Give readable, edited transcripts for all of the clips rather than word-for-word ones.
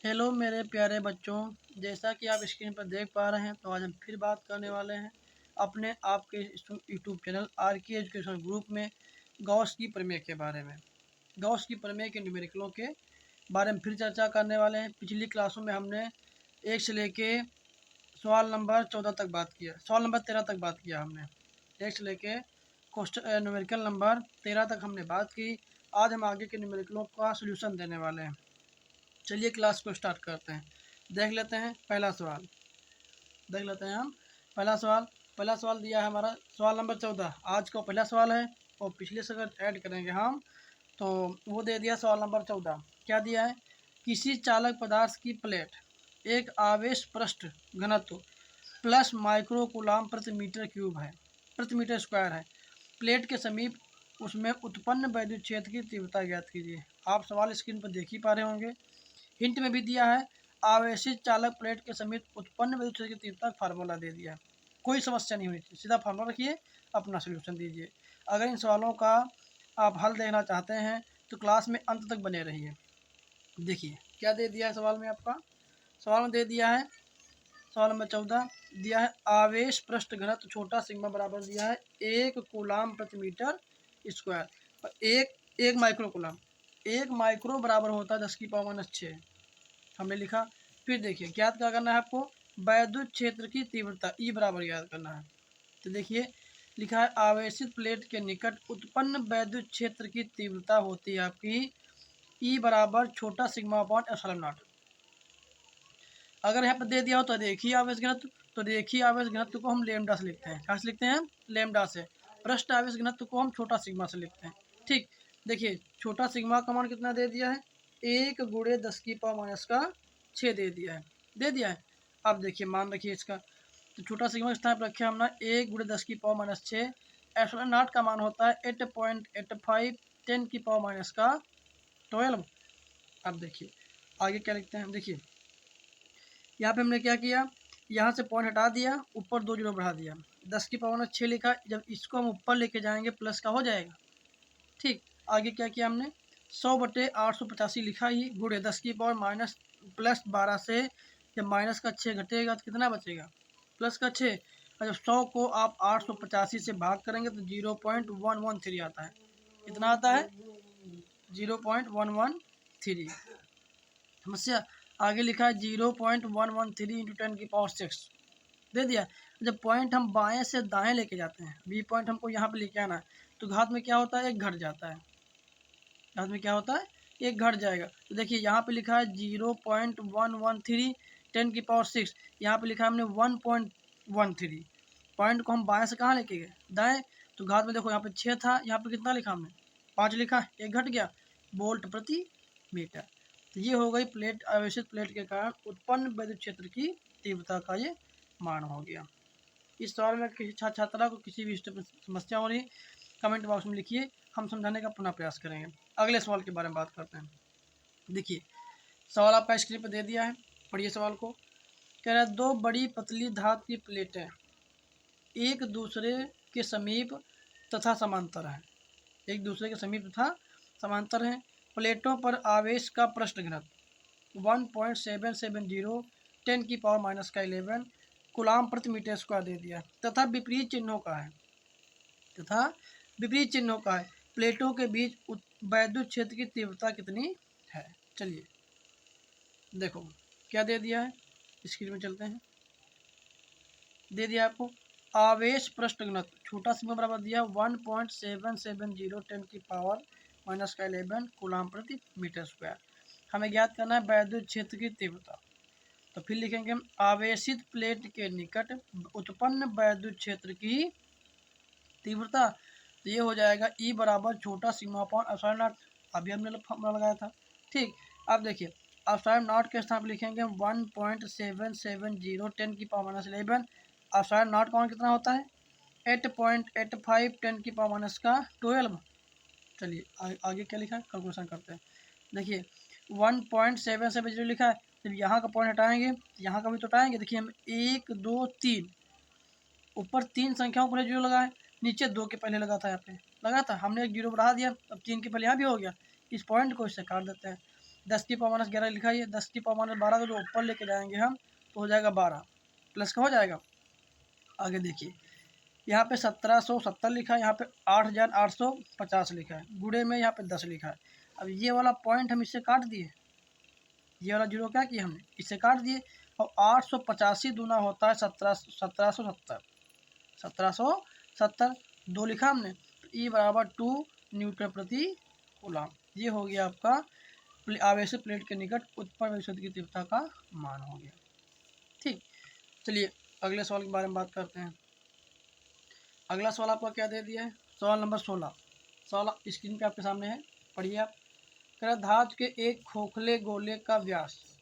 Hello मेरे प्यारे बच्चों, जैसा कि आप स्क्रीन पर देख पा रहे हैं तो आज हम फिर बात करने वाले हैं अपने आपके यूट्यूब चैनल आर के एजुकेशन ग्रुप में गॉस की प्रमेय के बारे में। गॉस की प्रमेय के न्यूमेरिकलों के बारे में फिर चर्चा करने वाले हैं। पिछली क्लासों में हमने 1 से लेके सवाल नंबर 14 तक बात किया, सवाल नंबर 13 तक बात किया हमने। 1 से लेके क्वेश्चन न्यूमेरिकल नंबर 13 तक हमने बात की। आज हम आगे के न्यूमेरिकलों का सोल्यूशन देने वाले हैं। चलिए क्लास को स्टार्ट करते हैं। देख लेते हैं पहला सवाल। देख लेते हैं हम पहला सवाल दिया है हमारा सवाल नंबर 14। आज का पहला सवाल है और पिछले से अगर ऐड करेंगे हम तो वो दे दिया सवाल नंबर 14। क्या दिया है? किसी चालक पदार्थ की प्लेट एक आवेश पृष्ठ घनत्व प्लस माइक्रो कूलाम प्रति मीटर क्यूब है, प्रति मीटर स्क्वायर है। प्लेट के समीप उसमें उत्पन्न वैद्युत क्षेत्र की तीव्रता ज्ञात कीजिए। आप सवाल स्क्रीन पर देख ही पा रहे होंगे। हिंट में भी दिया है आवेशित चालक प्लेट के समीप उत्पन्न विद्युत क्षेत्र की तीव्रता फार्मूला दे दिया है। कोई समस्या नहीं होनी चाहिए, सीधा फार्मूला रखिए, अपना सोल्यूशन दीजिए। अगर इन सवालों का आप हल देखना चाहते हैं तो क्लास में अंत तक बने रहिए। देखिए क्या दे दिया है सवाल में आपका। सवाल में दे दिया है सवाल नंबर 14 दिया है आवेश पृष्ठ घनत्व छोटा सिग्मा बराबर दिया है 1 कूलाम प्रति मीटर स्क्वायर और एक माइक्रो कूलाम। 1 माइक्रो बराबर होता है 10⁻⁶ हमने लिखा। फिर देखिए ज्ञात क्या करना है आपको, वैद्युत क्षेत्र की तीव्रता ई बराबर ज्ञात करना है। तो देखिए लिखा है आवेशित प्लेट के निकट उत्पन्न वैद्युत क्षेत्र की तीव्रता होती है आपकी ई बराबर छोटा सिग्मा अपॉन एप्सिलॉन नॉट। अगर यहाँ पर दे दिया हो तो रेखीय आवेश घनत्व, तो रेखीय आवेश घनत्व को हम लेमडा से लिखते हैं। कहाँ से लिखते हैं? लेमडा से। पृष्ठ आवेश घनत्व को हम छोटा सिग्मा से लिखते हैं। ठीक, देखिए छोटा सिग्मा का मान कितना दे दिया है, 1 × 10⁻⁶ दे दिया है, दे दिया है। अब देखिए मान रखिए इसका, तो छोटा सिग्मा किस तरह रखे हमने 1 × 10⁻⁶। एप्सिलॉन नॉट का मान होता है 8.85 10⁻⁻12। अब देखिए आगे क्या लिखते हैं। देखिए यहाँ पे हमने क्या किया, यहाँ से पॉइंट हटा दिया, ऊपर 2 जीरो बढ़ा दिया, 10⁻⁶ लिखा। जब इसको हम ऊपर लेके जाएंगे प्लस का हो जाएगा। ठीक, आगे क्या किया हमने 100/885 लिखा ही गुणे 10⁻⁻+12 से जब माइनस का 6 घटेगा तो कितना बचेगा, प्लस का 6। और जब 100 को आप 885 से भाग करेंगे तो 0.113 आता है। कितना आता है? 0.113। समस्या आगे लिखा है 0.113 × 10⁻⁶ दे दिया। जब पॉइंट हम बाएं से दाएं लेके जाते हैं, बी पॉइंट हमको यहाँ पे लेके आना है, तो घात में क्या होता है, एक घट जाता है। घात में क्या होता है, एक घट जाएगा। तो देखिए यहाँ पे लिखा है 0.113 10⁻⁶, यहाँ पे लिखा है हमने 1.13। पॉइंट को हम बाएं से कहाँ लेके गए, दाएं। तो घात में देखो यहाँ पे 6 था, यहाँ पे कितना लिखा हमने, 5 लिखा, एक घट गया, वोल्ट प्रति मीटर। तो ये हो गई प्लेट, आवेशित प्लेट के कारण उत्पन्न विद्युत क्षेत्र की तीव्रता का ये मान हो गया। इस सवाल में किसी छात्रा को किसी भी समस्या हो रही कमेंट बॉक्स में लिखिए, हम समझाने का पुनः प्रयास करेंगे। अगले सवाल के बारे में बात करते हैं। देखिए सवाल आपका स्क्रीन पर दे दिया है, पढ़िए सवाल को। कह रहा है 2 बड़ी पतली धातु की प्लेटें एक दूसरे के समीप तथा समांतर हैं, एक दूसरे के समीप तथा समांतर हैं। प्लेटों पर आवेश का पृष्ठ घनत्व 1.770 10⁻⁻11 कूलाम प्रति मीटर स्क्वायर दे दिया तथा विपरीत चिन्हों का है, प्लेटों के बीच वैद्युत क्षेत्र की तीव्रता कितनी है। चलिए देखो क्या दे दिया है, स्क्रीन में चलते हैं। दे दिया आपको आवेश पृष्ठ घनत्व छोटा सिग्मा बराबर दिया 1.770 10⁻⁻11 कूलाम प्रति मीटर स्क्वायर। हमें ज्ञात करना है वैद्युत क्षेत्र की तीव्रता। तो फिर लिखेंगे हम आवेशित प्लेट के निकट उत्पन्न वैद्युत क्षेत्र की तीव्रता। तो ये हो जाएगा ई बराबर छोटा सिग्मा अपॉन एप्सिलॉन नॉट, अभी हमने फॉर्मूला लगाया था। ठीक, अब देखिए एप्सिलॉन नॉट के स्थान पर लिखेंगे 1.770 10⁻⁻11। एप्सिलॉन नॉट का मान कितना होता है 8.85 10⁻⁻12। चलिए आगे क्या लिखा है, कैलकुलेशन करते हैं। देखिए 1.770 लिखा है, जब यहाँ का पॉइंट हटाएंगे यहाँ का भी तो हटाएंगे। देखिए हम 1 2 3 ऊपर 3 संख्याओं पर जीरो लगा है, नीचे 2 के पहले लगा था, यहाँ पे लगा था, हमने एक जीरो बढ़ा दिया, अब 3 के पहले यहाँ भी हो गया। इस पॉइंट को इससे काट देते हैं, 10⁻11 लिखा है, 10⁻12 को जो ऊपर लेके जाएंगे हम तो हो जाएगा 12 प्लस का हो जाएगा। आगे देखिए यहाँ पे 1770 लिखा है, यहाँ पे 8850 लिखा है, गुणे में यहाँ पे 10 लिखा है। अब ये वाला पॉइंट हम इससे काट दिए, ये वाला जीरो क्या किया हमने, इससे काट दिए। और 885 दूना होता है 1770 दो लिखा हमने, तो ई बराबर 2 न्यूटन प्रति कूलम। ये हो गया आपका आवेशित प्लेट के निकट उत्पन्न विद्युत की तीव्रता का मान हो गया। ठीक, चलिए अगले सवाल के बारे में बात करते हैं। अगला सवाल आपका क्या दे दिया है, सवाल नंबर 16। सवाल स्क्रीन पे आपके सामने है, पढ़िए आप। कह रहा धातु के एक खोखले गोले का व्यास,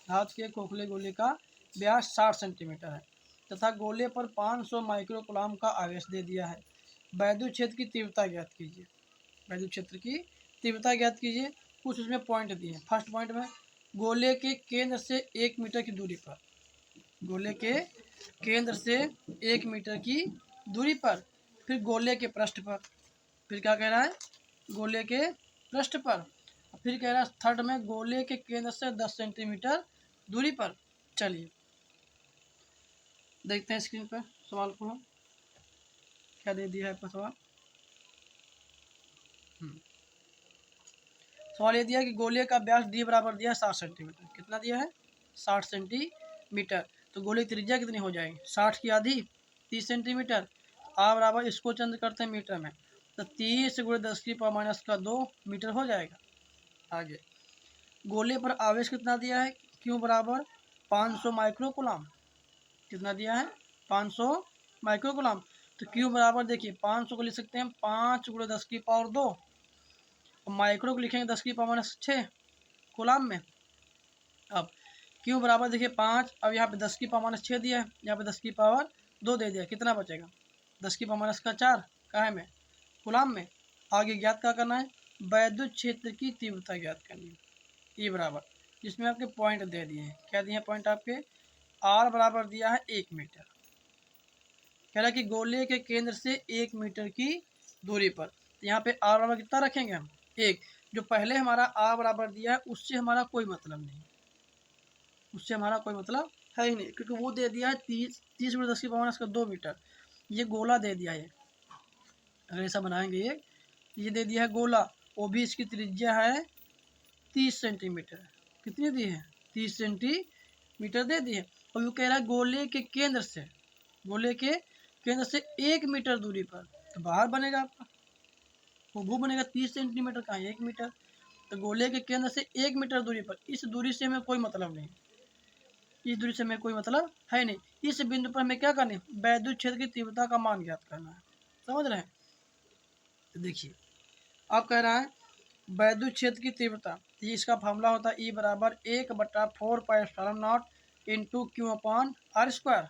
धातु के खोखले गोले का व्यास 60 सेंटीमीटर है तथा गोले पर 500 माइक्रो कूलम का आवेश दे दिया है। वैद्युत क्षेत्र की तीव्रता ज्ञात कीजिए। वैद्युत क्षेत्र की तीव्रता ज्ञात कीजिए। कुछ उसमें पॉइंट दिए हैं। फर्स्ट पॉइंट में गोले के केंद्र से 1 मीटर की दूरी पर, गोले के केंद्र से 1 मीटर की दूरी पर, फिर गोले के पृष्ठ पर, फिर क्या कह रहा है, गोले के पृष्ठ पर, फिर कह रहा है थर्ड में गोले के केंद्र से 10 सेंटीमीटर दूरी पर। चलिए देखते हैं स्क्रीन पर सवाल को, क्या दे दिया है आपका सवाल। सवाल ये दिया कि गोले का व्यास डी बराबर दिया है 60 सेंटीमीटर। कितना दिया है, 60 सेंटीमीटर। तो गोले की त्रिज्या कितनी हो जाएगी, 60 की आधी 30 सेंटीमीटर। आ बराबर इसको चेंज करते हैं मीटर में, तो 30 × 10⁻² मीटर हो जाएगा। आगे गोले पर आवेश कितना दिया है, क्यों बराबर 500 माइक्रो कूलम। कितना दिया है, 500 माइक्रो कूलम। तो क्यों बराबर देखिए 500 को लिख सकते हैं 5 × 10⁻², और माइक्रो को लिखेंगे 10⁻6 कूलम में। अब क्यों बराबर देखिए 5, अब यहाँ पे 10⁻6 दिया है, यहाँ पे 10⁻2 दे दिया, कितना बचेगा 10⁻4 काहे में, कूलम में। आगे ज्ञात क्या करना है, वैद्युत क्षेत्र की तीव्रता ज्ञात करनी है। ई बराबर जिसमें आपके पॉइंट दे दिए हैं, क्या दिए हैं पॉइंट आपके, आर बराबर दिया है 1 मीटर। कह रहा है कि गोले के केंद्र से 1 मीटर की दूरी पर, तो यहाँ पे आर बराबर कितना रखेंगे हम, 1। जो पहले हमारा आर बराबर दिया है उससे हमारा कोई मतलब नहीं, उससे हमारा कोई मतलब है ही नहीं, क्योंकि वो दे दिया है 30 × 10⁻² मीटर। ये गोला दे दिया है, अगर ऐसा बनाएंगे ये दे दिया है गोला, वो भी इसकी त्रिज्या है 30 सेंटीमीटर। कितनी दी है, 30 सेंटीमीटर दे दी है। और वो कह रहा है गोले के केंद्र से, गोले के केंद्र से 1 मीटर दूरी पर, तो बाहर बनेगा आपका, वो बनेगा 30 सेंटीमीटर का 1 मीटर। तो गोले के केंद्र से 1 मीटर दूरी पर, इस दूरी से हमें कोई मतलब नहीं, इस दूरी से हमें कोई मतलब है नहीं। इस बिंदु पर हमें क्या करना है, वैद्युत क्षेत्र की तीव्रता का मान ज्ञात करना है। समझ रहे हैं, तो देखिए आप कह रहा है वैद्युत क्षेत्र की तीव्रता, ये इसका फार्मूला होता है ई बराबर 1/4πε0 इंटू Q/r²,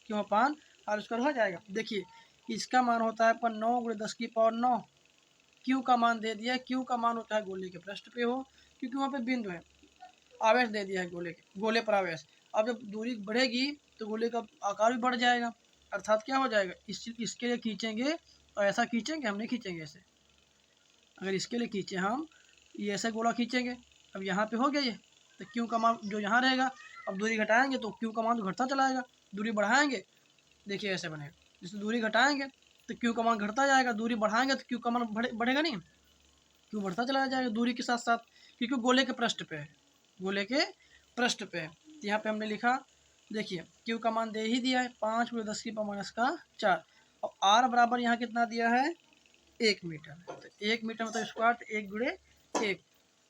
Q/r² हो जाएगा। देखिए इसका मान होता है आपका 9 × 10⁻9। क्यू का मान दे दिया है, क्यू का मान होता है गोले के पृष्ठ पे हो, क्योंकि वहाँ पे बिंदु है, आवेश दे दिया है गोले पर आवेश। अब जब दूरी बढ़ेगी तो गोले का आकार भी बढ़ जाएगा, अर्थात क्या हो जाएगा, इसके लिए खींचेंगे और ऐसा खींचेंगे, हम नहीं खींचेंगे ऐसे। अगर इसके लिए खींचे हम, ये ऐसे गोला खींचेंगे, अब यहाँ पे हो गया ये, तो क्यू का मान जो यहाँ रहेगा, अब दूरी घटाएंगे तो क्यू का मान तो घटता चला जाएगा, दूरी बढ़ाएंगे देखिए ऐसे बनेगा। जैसे दूरी घटाएंगे तो क्यू का मान घटता जाएगा, दूरी बढ़ाएंगे तो क्यू का मान बढ़ेगा नहीं, क्यू बढ़ता चला जाएगा दूरी के साथ साथ, क्योंकि गोले के पृष्ठ पे है, गोले के पृष्ठ पे है। तो यहाँ पे हमने लिखा, देखिए क्यू का मान दे ही दिया है 5 × 10⁻4, और आर बराबर यहाँ कितना दिया है 1 मीटर। तो 1 मीटर मतलब स्क्वायर 1 × 1।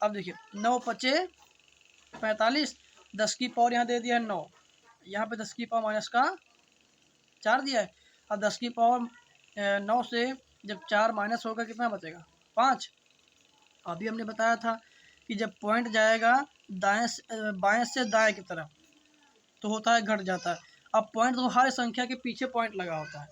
अब देखिए 9 × 5 = 45, 10 की पावर यहाँ दे दिया है 9, यहाँ पे 10⁻4 दिया है। अब 10 की पावर 9 से जब 4 माइनस होगा कितना बचेगा 5। अभी हमने बताया था कि जब पॉइंट जाएगा बाएं से दाएं की तरफ तो होता है घट जाता है। अब पॉइंट तो हर संख्या के पीछे पॉइंट लगा होता है,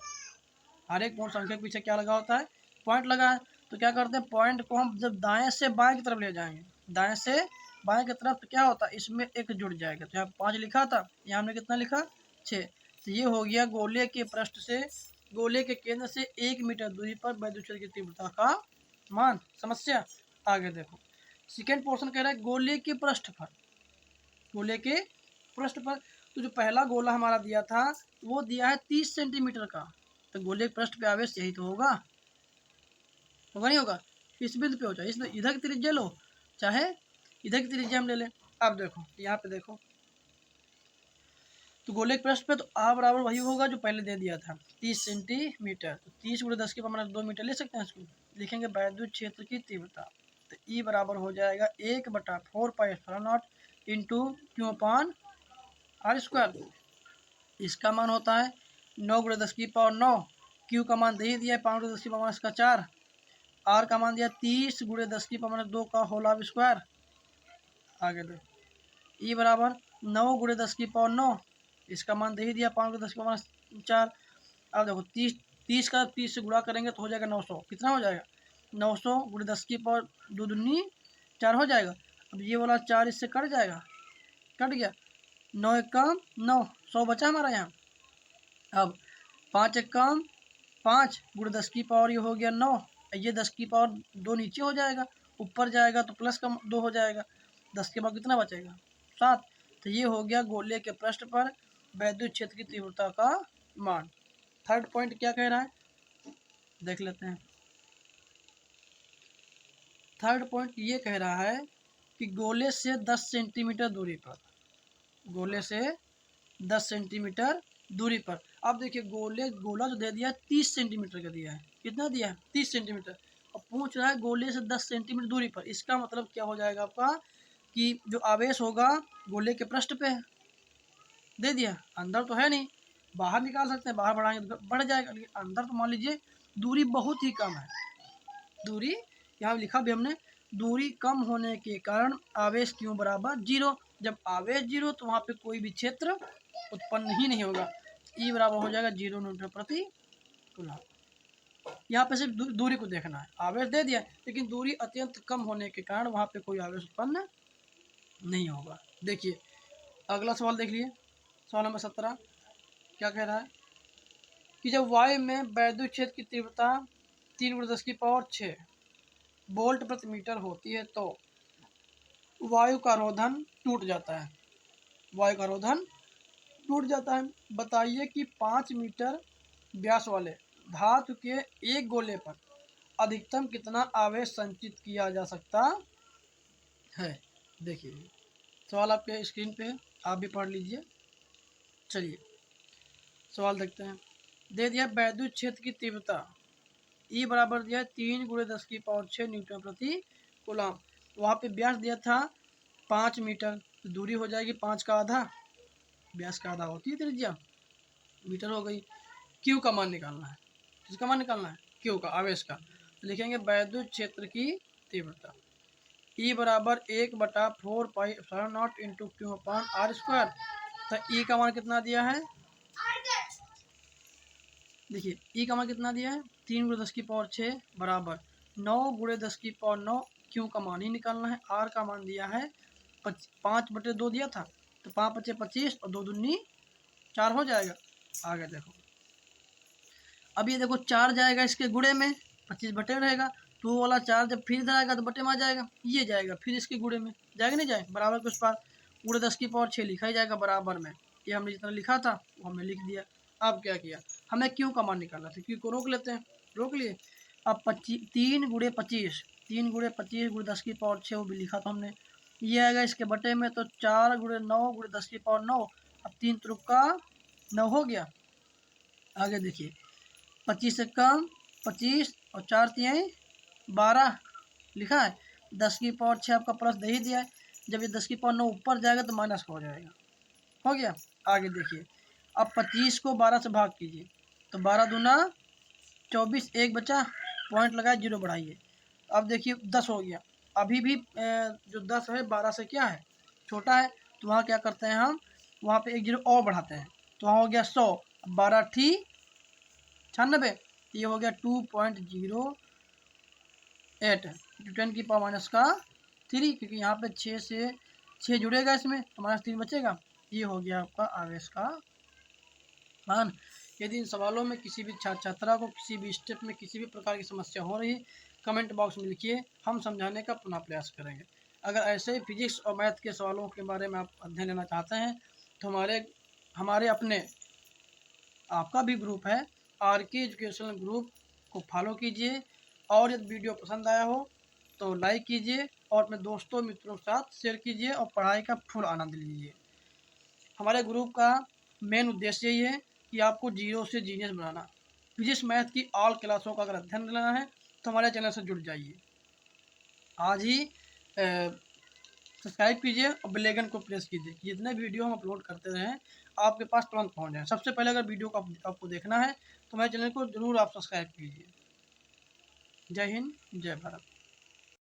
हर एक संख्या के पीछे क्या लगा होता है, पॉइंट लगा है। तो क्या करते हैं, पॉइंट को हम जब दाएं से बाएं की तरफ ले जाएंगे, दाएं से बाएं की तरफ, तो क्या होता है इसमें एक जुड़ जाएगा। तो यहाँ 5 लिखा था, यहाँ हमने कितना लिखा 6। तो ये हो गया गोले के पृष्ठ से, गोले के केंद्र से 1 मीटर दूरी पर वैद्युत क्षेत्र की तीव्रता का मान। समस्या आगे देखो, सेकेंड पोर्शन कह रहा है गोले के पृष्ठ पर, गोले के पृष्ठ पर। तो जो पहला गोला हमारा दिया था वो दिया है 30 सेंटीमीटर का, तो गोले के पृष्ठ पे आवेश यही तो होगा, होगा नहीं होगा? इस बिंदु पे हो जाए, इसमें इधर की त्रिज्या लो चाहे इधर की त्रिज्या हम ले लें। अब देखो यहाँ पे देखो, तो गोले के पृष्ठ पे तो आ बराबर वही होगा जो पहले दे दिया था 30 सेंटीमीटर, तो 30 × 10⁻² मीटर ले सकते हैं इसको। लिखेंगे वैद्युत क्षेत्र की तीव्रता, तो ई बराबर हो जाएगा 1/4πε0 इंटू Q/r²। इसका मान होता है 9 × 10⁻9, क्यू का मान दे ही दिया है 5 × 10⁻⁴, आर का मान दिया 30 × 10⁻² का होल स्क्वायर। आगे दो ई बराबर 9 × 10⁻9, इसका मान दे ही दिया 5 × 10⁻⁴। अब देखो 30 का 30 से गुणा करेंगे तो हो जाएगा 900, कितना हो जाएगा 900 × 10⁻2 दूनी 4 हो जाएगा। अब ये वाला 4 इससे कट जाएगा, कट गया, 9 एक कम 9, 100 बचा हमारा यहाँ। अब 5 एक कम 5 × 10⁻, ये हो गया 9, ये 10⁻2 नीचे हो जाएगा, ऊपर जाएगा तो प्लस का 2 हो जाएगा, 10 के बाद कितना बचेगा 7। तो ये हो गया गोले के पृष्ठ पर वैद्युत क्षेत्र की तीव्रता का मान। थर्ड पॉइंट क्या कह रहा है देख लेते हैं। थर्ड पॉइंट ये कह रहा है कि गोले से 10 सेंटीमीटर दूरी पर, गोले से 10 सेंटीमीटर दूरी पर। अब देखिए गोला जो दे दिया है 30 सेंटीमीटर का दिया है, कितना दिया है 30 सेंटीमीटर। अब पूछ रहा है गोले से 10 सेंटीमीटर दूरी पर, इसका मतलब क्या हो जाएगा आपका कि जो आवेश होगा गोले के पृष्ठ पे है, दे दिया, अंदर तो है नहीं, बाहर निकाल सकते हैं, बाहर बढ़ाएंगे तो बढ़ जाएगा, लेकिन अंदर तो मान लीजिए दूरी बहुत ही कम है, दूरी यहाँ लिखा भी हमने, दूरी कम होने के कारण आवेश क्यों बराबर 0। जब आवेश 0 तो वहाँ पे कोई भी क्षेत्र उत्पन्न ही नहीं होगा। ई बराबर हो जाएगा 0 न्यूटन प्रति कूलम। यहाँ पे सिर्फ दूरी को देखना है, आवेश दे दिया लेकिन दूरी अत्यंत कम होने के कारण वहाँ पे कोई आवेश उत्पन्न नहीं होगा। देखिए अगला सवाल देख लिए, सवाल नंबर 17 क्या कह रहा है कि जब वायु में वैद्युत क्षेत्र की तीव्रता 3 × 10⁶ वोल्ट प्रति मीटर होती है तो वायु का रोधन टूट जाता है, वायु का रोधन टूट जाता है। बताइए कि 5 मीटर व्यास वाले धातु के एक गोले पर अधिकतम कितना आवेश संचित किया जा सकता है। देखिए सवाल आपके स्क्रीन पे है, आप भी पढ़ लीजिए। चलिए सवाल देखते हैं। दे दिया वैद्युत क्षेत्र की तीव्रता ई बराबर दिया 3 × 10⁶ न्यूटन प्रति कूलम। वहाँ पे व्यास दिया था 5 मीटर, तो दूरी हो जाएगी 5 का आधा, व्यास का आधा होती है त्रिज्या, मीटर हो गई। क्यू का मान निकालना है, किसका मान निकालना है क्यू का, आवेश का। तो लिखेंगे वैद्युत क्षेत्र की तीव्रता ई बराबर 1/4πε0 इंटू Q/r²। तो ई का मान कितना दिया है, देखिए ई का मान कितना दिया है 3 × 10⁶ बराबर 9 × 10⁻9, क्यू का मान ही निकालना है। आर का मान दिया है 5/2 दिया था, तो 5 × 5 = 25 और 2 दूनी 4 हो जाएगा। आगे देखो, अब ये देखो 4 जाएगा इसके गुणे में, 25 बटे रहेगा, तो वो वाला 4 जब फिर इधर आएगा तो बटे में आ जाएगा, ये जाएगा फिर इसके गुणे में, जाएगा नहीं जाए, बराबर के उस पार 10⁻6 लिखा ही जाएगा बराबर में। ये हमने जितना लिखा था वो हमने लिख दिया। अब क्या किया, हमें क्यू का मान निकालना था, क्यू को रोक लेते हैं, रोक लिए। अब 3 × 25 3 × 25 × 10⁻6 वो भी लिखा था हमने, ये आएगा इसके बटे में, तो 4 × 9 × 10⁻9, अब 3 त्रिका 9 हो गया। आगे देखिए 25 से कम 25 और 4 तिहाई 12 लिखा है, 10⁻6 आपका प्लस दे ही दिया है, जब ये 10⁻9 ऊपर जाएगा तो माइनस का हो जाएगा, हो गया। आगे देखिए अब 25 को 12 से भाग कीजिए, तो 12 दूना 24, 1 बचा, पॉइंट लगाए 0 बढ़ाइए। अब देखिए 10 हो गया, अभी भी जो 10 है 12 से क्या है छोटा है, तो वहाँ क्या करते हैं हम, वहाँ पे 1 0 और बढ़ाते हैं, तो वहाँ हो गया 100, 12 ठी 96, ये हो गया 2.08 10⁻³ क्योंकि यहाँ पे 6 से 6 जुड़ेगा इसमें तो -3 बचेगा। ये हो गया आपका आवेश का मान। यदि इन सवालों में किसी भी छात्रा को किसी भी स्टेप में किसी भी प्रकार की समस्या हो रही है, कमेंट बॉक्स में लिखिए, हम समझाने का पुनः प्रयास करेंगे। अगर ऐसे ही फिजिक्स और मैथ के सवालों के बारे में आप अध्ययन लेना चाहते हैं तो हमारे अपने आपका भी ग्रुप है RK एजुकेशनल ग्रुप को फॉलो कीजिए। और यदि वीडियो पसंद आया हो तो लाइक कीजिए और अपने दोस्तों मित्रों के साथ शेयर कीजिए और पढ़ाई का फुल आनंद लीजिए। हमारे ग्रुप का मेन उद्देश्य यही है कि आपको जीरो से जीनियस बनाना। फिजिक्स मैथ की ऑल क्लासों का अगर अध्ययन लेना है तो हमारे चैनल से जुड़ जाइए। आज ही सब्सक्राइब कीजिए और बेल आइकन को प्रेस कीजिए कि जितने वीडियो हम अपलोड करते रहें आपके पास तुरंत पहुंच जाए। सबसे पहले अगर वीडियो को आपको देखना है तो मेरे चैनल को ज़रूर आप सब्सक्राइब कीजिए। जय हिंद, जय भारत।